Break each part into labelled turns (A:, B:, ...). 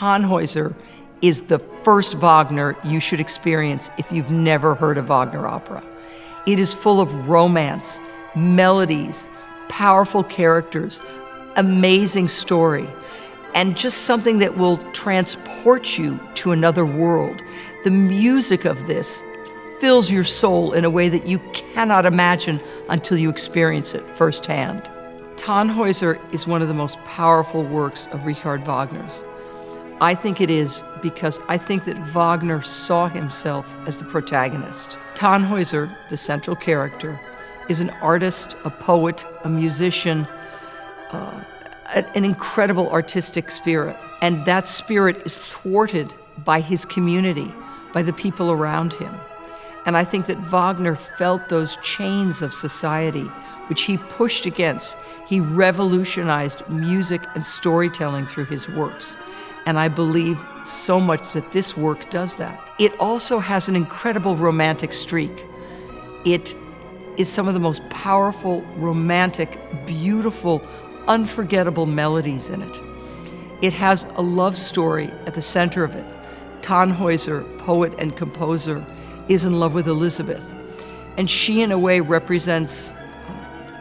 A: Tannhäuser is the first Wagner you should experience if you've never heard a Wagner opera. It is full of romance, melodies, powerful characters, amazing story, and just something that will transport you to another world. The music of this fills your soul in a way that you cannot imagine until you experience it firsthand. Tannhäuser is one of the most powerful works of Richard Wagner's. I think it is because I think that Wagner saw himself as the protagonist. Tannhäuser, the central character, is an artist, a poet, a musician, an incredible artistic spirit. And that spirit is thwarted by his community, by the people around him. And I think that Wagner felt those chains of society, which he pushed against. He revolutionized music and storytelling through his works. And I believe so much that this work does that. It also has an incredible romantic streak. It is some of the most powerful, romantic, beautiful, unforgettable melodies in it. It has a love story at the center of it. Tannhäuser, poet and composer, is in love with Elizabeth. And she, in a way, represents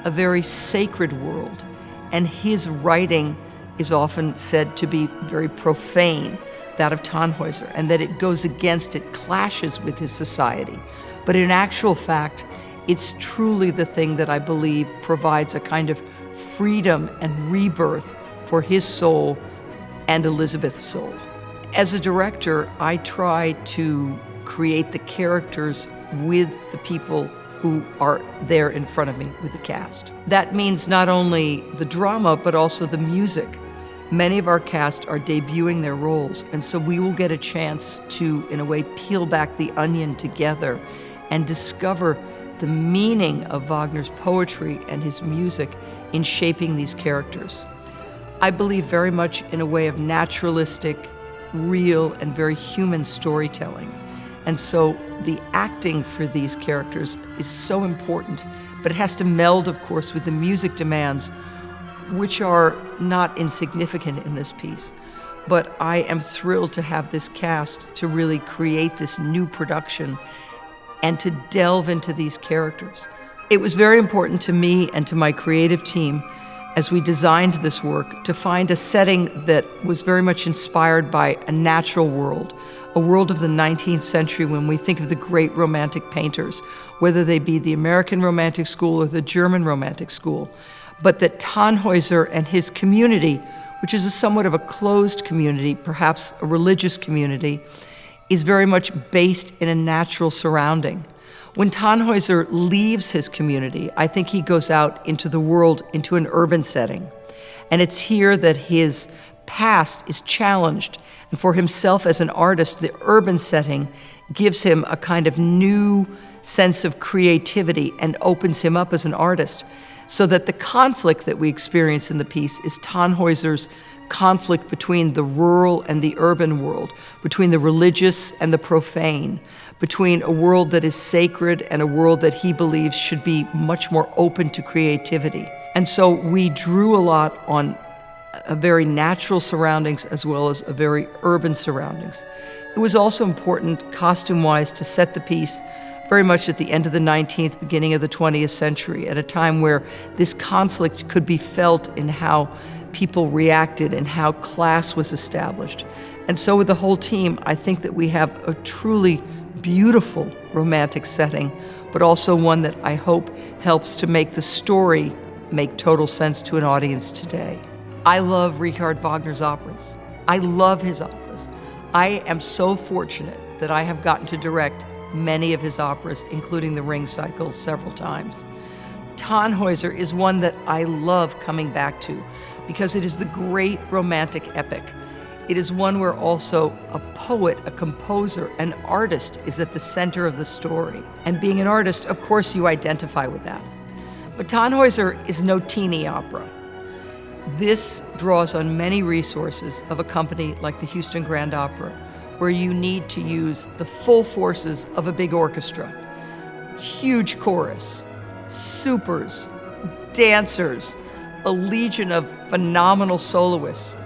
A: a very sacred world. And his writing is often said to be very profane, that of Tannhäuser, and that it goes against, it clashes with his society. But in actual fact, it's truly the thing that I believe provides a kind of freedom and rebirth for his soul and Elizabeth's soul. As a director, I try to create the characters with the people who are there in front of me, with the cast. That means not only the drama, but also the music. Many of our cast are debuting their roles, and so we will get a chance to, in a way, peel back the onion together and discover the meaning of Wagner's poetry and his music in shaping these characters. I believe very much in a way of naturalistic, real, and very human storytelling. And so the acting for these characters is so important, but it has to meld, of course, with the music demands, which are not insignificant in this piece. But I am thrilled to have this cast to really create this new production and to delve into these characters. It was very important to me and to my creative team as we designed this work to find a setting that was very much inspired by a natural world, a world of the 19th century when we think of the great romantic painters, whether they be the American Romantic School or the German Romantic School, but that Tannhäuser and his community, which is somewhat of a closed community, perhaps a religious community, is very much based in a natural surrounding. When Tannhäuser leaves his community, I think he goes out into the world, into an urban setting. And it's here that his past is challenged. And for himself as an artist, the urban setting gives him a kind of new sense of creativity and opens him up as an artist. So that the conflict that we experience in the piece is Tannhäuser's conflict between the rural and the urban world, between the religious and the profane, between a world that is sacred and a world that he believes should be much more open to creativity. And so we drew a lot on a very natural surroundings as well as a very urban surroundings. It was also important, costume-wise, to set the piece very much at the end of the 19th, beginning of the 20th century, at a time where this conflict could be felt in how people reacted and how class was established. And so with the whole team, I think that we have a truly beautiful romantic setting, but also one that I hope helps to make the story make total sense to an audience today. I love Richard Wagner's operas. I love his operas. I am so fortunate that I have gotten to direct many of his operas, including the Ring Cycle, several times. Tannhäuser is one that I love coming back to because it is the great romantic epic. It is one where also a poet, a composer, an artist is at the center of the story. And being an artist, of course, you identify with that. But Tannhäuser is no teeny opera. This draws on many resources of a company like the Houston Grand Opera, where you need to use the full forces of a big orchestra. Huge chorus, supers, dancers, a legion of phenomenal soloists,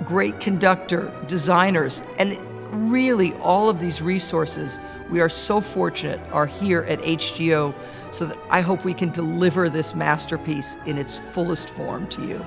A: great conductor, designers, and really all of these resources, we are so fortunate, are here at HGO, so that I hope we can deliver this masterpiece in its fullest form to you.